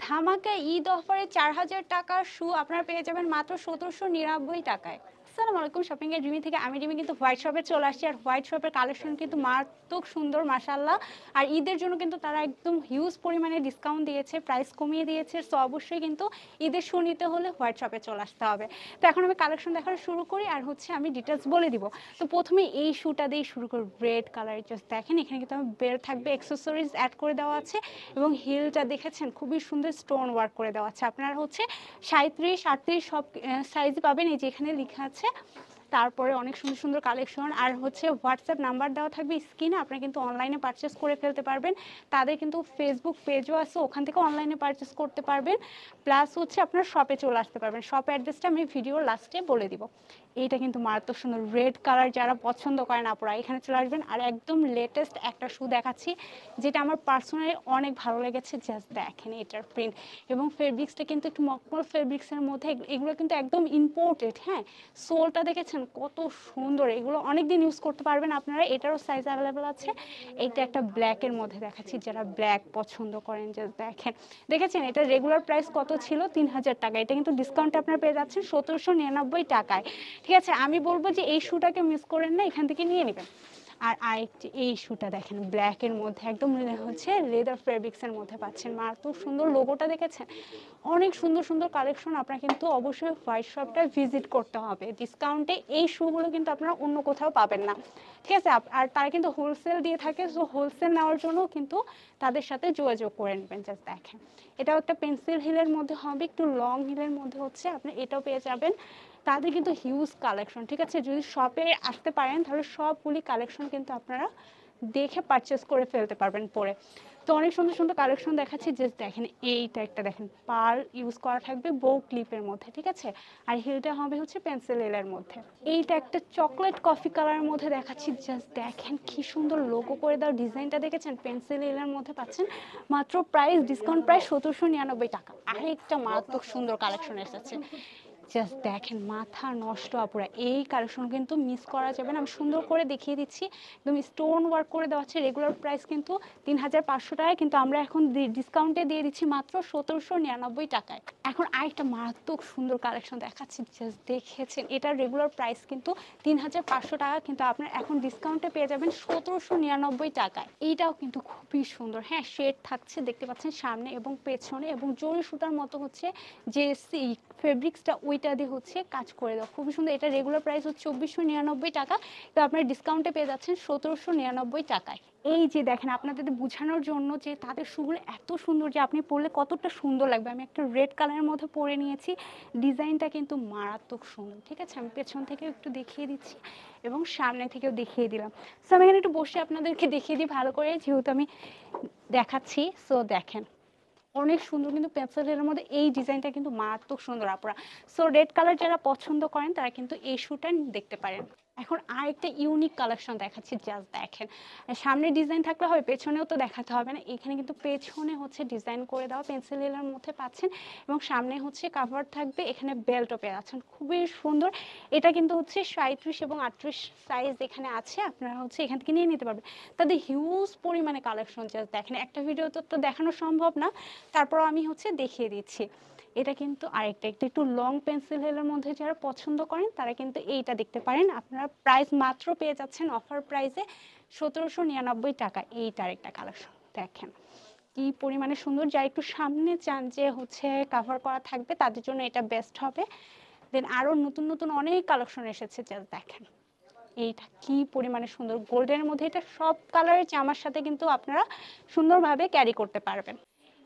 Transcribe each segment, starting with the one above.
ধামাকা ঈদ অফারে ৪,০০০ টাকার শু আপনারা পেয়ে যাবেন মাত্র ১৭৯৯ টাকায়। আসসালামু আলাইকুম, শপিং এর রিমি থেকে আমি রিমি কিন্তু হোয়াইট শপে চলে আসছি। আর হোয়াইট শপের কালেকশন কিন্তু মারাত্মক সুন্দর মাশাআল্লাহ। আর ঈদের জন্য কিন্তু তারা একদম হিউজ পরিমাণে ডিসকাউন্ট দিয়েছে, প্রাইস কমিয়ে দিয়েছে। সো অবশ্যই কিন্তু ঈদের শু নিতে হলে হোয়াইট শপে চলে আসতে হবে। তো এখন আমি কালেকশন দেখানো শুরু করি আর আমি ডিটেলস বলে দিব। তো প্রথমে এই শুটা দিয়ে শুরু করি, রেড কালারের। জাস্ট দেখেন এখানে কিন্তু আমার বেল্ট থাকবে, অ্যাক্সেসরিজ অ্যাড করে দেওয়া আছে এবং হিলটা দেখেছেন খুবই সুন্দর স্টোন ওয়ার্ক করে দেওয়া আছে। আপনারা 37, 38 সব সাইজ পাবেন, এই যে এখানে লেখা আছে। তারপরে অনেক সুন্দর সুন্দর কালেকশন আর হোয়াটসঅ্যাপ নাম্বার দেওয়া থাকবে স্ক্রিনে, আপনারা কিন্তু অনলাইনে পারচেস করে ফেলতে পারবেন। তাদের কিন্তু ফেসবুক পেজও আছে, ওখান থেকে অনলাইনে পারচেস করতে পারবেন। প্লাস আপনার শপে চলে আসতে পারবেন। শপ অ্যাড্রেসটা আমি ভিডিওর লাস্টে বলে দিব। এইটা কিন্তু মারাত্মক সুন্দর রেড কালার, যারা পছন্দ করেন আপনারা এখানে চলে আসবেন। আর একদম লেটেস্ট একটা শু দেখাচ্ছি যেটা আমার পার্সোনালি অনেক ভালো লেগেছে। জাস্ট দেখেন এটার প্রিন্ট এবং ফেব্রিক্সটা কিন্তু একটু মকমল ফেব্রিক্সের মধ্যে, এগুলো কিন্তু একদম ইম্পোর্টেড। হ্যাঁ, সোলটা দেখেছেন কত সুন্দর, এগুলো অনেক দিন ইউজ করতে পারবেন আপনারা। এটারও সাইজ অ্যাভেলেবেল আছে। এইটা একটা ব্ল্যাকের মধ্যে দেখাচ্ছি, যারা ব্ল্যাক পছন্দ করেন। জাস্ট দেখেছেন এটা রেগুলার প্রাইস কত ছিল? ৩,০০০ টাকা। এটা কিন্তু ডিসকাউন্টে আপনারা পেয়ে যাচ্ছেন ১৭৯৯ টাকায়। ঠিক আছে, আমি বলবো যে এই শুটাকে মিস করেন না, এখান থেকে নিয়ে নেবেন। আর আরেকটি এই শুটা দেখেন ব্ল্যাকের মধ্যে, একদম লেদার ফেব্রিক্সের মধ্যে পাচ্ছেন। মারাত্মক সুন্দর, লোগোটা দেখেছেন। অনেক সুন্দর সুন্দর কালেকশন। আপনারা কিন্তু অবশ্যই হোয়াইট শপটা ভিজিট করতে হবে। ডিসকাউন্টে এই শুগুলো কিন্তু আপনারা অন্য কোথাও পাবেন না। ঠিক আছে, আর তারা কিন্তু হোলসেল দিয়ে থাকে। সো হোলসেল নেওয়ার জন্য কিন্তু তাদের সাথে যোগাযোগ করে নেবেন। জাস্ট দেখেন এটাও একটা পেন্সিল হিলের মধ্যে হবে, একটু লং হিলের মধ্যে আপনি এটাও পেয়ে যাবেন। তাদের কিন্তু হিউজ কালেকশন। ঠিক আছে, যদি শপে আসতে পারেন তাহলে সবগুলি কালেকশন কিন্তু আপনারা দেখে পারচেস করে ফেলতে পারবেন পরে। তো অনেক সুন্দর সুন্দর কালেকশন দেখাচ্ছি। জাস্ট দেখেন এইটা একটা দেখেন, পার্ল ইউজ করা থাকবে বউ ক্লিপের মধ্যে। ঠিক আছে, আর হিলটা হবে পেন্সিল হিলের মধ্যে। এইটা একটা চকলেট কফি কালারের মধ্যে দেখাচ্ছি। জাস্ট দেখেন কি সুন্দর লোগো করে দাও, ডিজাইনটা দেখেছেন, পেন্সিল হিলের মধ্যে পাচ্ছেন। মাত্র প্রাইস ডিসকাউন্ট প্রাইস ১৭৯৯ টাকা। আরেকটা মারাত্মক সুন্দর কালেকশন এসেছে। জাস্ট দেখেন মাথা নষ্ট আপুরা, এই কালেকশন কিন্তু মিস করা যাবে না। আমি সুন্দর করে দেখিয়ে দিচ্ছি, একদম স্টোন ওয়ার্ক করে দেওয়া আছে। রেগুলার প্রাইস কিন্তু ৩,৫০০ টাকায়, কিন্তু আমরা এখন ডিসকাউন্টে দিয়ে দিচ্ছি মাত্র ১৭৯৯ টাকায়। এখন আরেকটা মারাত্মক সুন্দর কালেকশন দেখাচ্ছি। জাস্ট দেখেছেন এটার রেগুলার প্রাইস কিন্তু ৩,৫০০ টাকা, কিন্তু আপনার এখন ডিসকাউন্টে পেয়ে যাবেন ১৭৯৯ টাকায়। এইটাও কিন্তু খুবই সুন্দর। হ্যাঁ, শেড থাকছে দেখতে পাচ্ছেন সামনে এবং পেছনে, এবং জরি সুতার মতো যে ফেব্রিক্সটা ওইটা দিয়ে কাজ করে দাও, খুবই সুন্দর। এটা রেগুলার প্রাইস ২৪৯৯ টাকা, তো আপনার ডিসকাউন্টে পেয়ে যাচ্ছেন ১৭৯৯ টাকায়। এই যে দেখেন আপনাদের বোঝানোর জন্য যে তাদের শুগুলো এত সুন্দর যে আপনি পরলে কতটা সুন্দর লাগবে। আমি একটা রেড কালারের মধ্যে পরে নিয়েছি, ডিজাইনটা কিন্তু মারাত্মক সুন্দর। ঠিক আছে, আমি পেছন থেকে একটু দেখিয়ে দিচ্ছি এবং সামনে থেকেও দেখিয়ে দিলাম। সো আমি এখানে একটু বসে আপনাদেরকে দেখিয়ে দিই ভালো করে, যেহেতু আমি দেখাচ্ছি। সো দেখেন অনেক সুন্দর, কিন্তু পেন্সিলের মধ্যে এই ডিজাইনটা কিন্তু মারাত্মক সুন্দর আপুরা। সো রেড কালার যারা পছন্দ করেন তারা কিন্তু এই শুটা দেখতে পারেন। এখন আরেকটা ইউনিক কালেকশন দেখাচ্ছি। জাস্ট দেখেন সামনে ডিজাইন থাকলে হবে, পেছনেও তো দেখাতে হবে না। এখানে কিন্তু পেছনে ডিজাইন করে দেওয়া পেন্সিল হিলের মধ্যে পাচ্ছেন, এবং সামনে কাভার থাকবে, এখানে বেল্টও পেয়ে যাচ্ছেন, খুবই সুন্দর। এটা কিন্তু 37 এবং 38 সাইজ এখানে আছে, আপনারা এখান থেকে নিয়ে নিতে পারবেন। তাদের হিউজ পরিমাণে কালেকশন। জাস্ট দেখেন একটা ভিডিওতে তো দেখানো সম্ভব না, তারপরও আমি দেখিয়ে দিচ্ছি। এটা কিন্তু আরেকটা একটু লং পেন্সিল হিলের মধ্যে যারা পছন্দ করেন তারা কিন্তু এইটা দেখতে পারেন। আপনারা প্রাইস মাত্র পেয়ে যাচ্ছেন অফার প্রাইসে ১৭৯৯ টাকা। এইটা আরেকটা কালেকশন দেখেন কি পরিমাণে সুন্দর। যা একটু সামনে চান যে কাভার করা থাকবে তাদের জন্য এটা বেস্ট হবে। দেন আরো নতুন নতুন অনেক কালেকশন এসেছে। জাস্ট দেখেন এইটা কি পরিমাণে সুন্দর, গোল্ডেনের মধ্যে। এটা সব কালারের জামার সাথে কিন্তু আপনারা সুন্দরভাবে ক্যারি করতে পারবেন।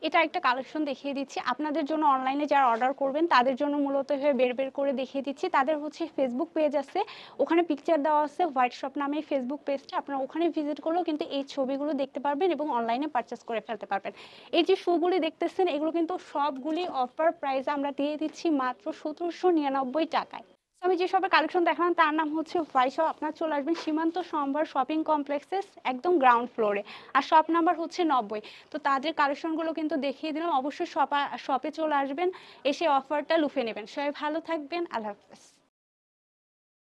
এটা একটা কালেকশন দেখিয়ে দিচ্ছি আপনাদের জন্য। অনলাইনে যারা অর্ডার করবেন তাদের জন্য মূলত বের বের করে দেখিয়ে দিচ্ছি। তাদের ফেসবুক পেজ আছে, ওখানে পিকচার দেওয়া আছে, হোয়াইট শপ নামে ফেসবুক পেজটা। আপনারা ওখানে ভিজিট করলেও কিন্তু এই ছবিগুলো দেখতে পারবেন এবং অনলাইনে পারচেস করে ফেলতে পারবেন। এই যে শুগুলি দেখতেছেন এগুলো কিন্তু সবগুলি অফার প্রাইসে আমরা দিয়ে দিচ্ছি মাত্র ১৭৯৯ টাকায়। আমি যে শপের কালেকশন দেখালাম তার নাম হোয়াইট শপ। আপনার চলে আসবেন সীমান্ত সম্ভার শপিং কমপ্লেক্সের একদম গ্রাউন্ড ফ্লোরে, আর শপ নাম্বার ৯০। তো তাদের কালেকশনগুলো কিন্তু দেখিয়ে দিলাম। অবশ্যই শপে চলে আসবেন, এসে অফারটা লুফে নেবেন। সবাই ভালো থাকবেন, আল্লাহ হাফেজ।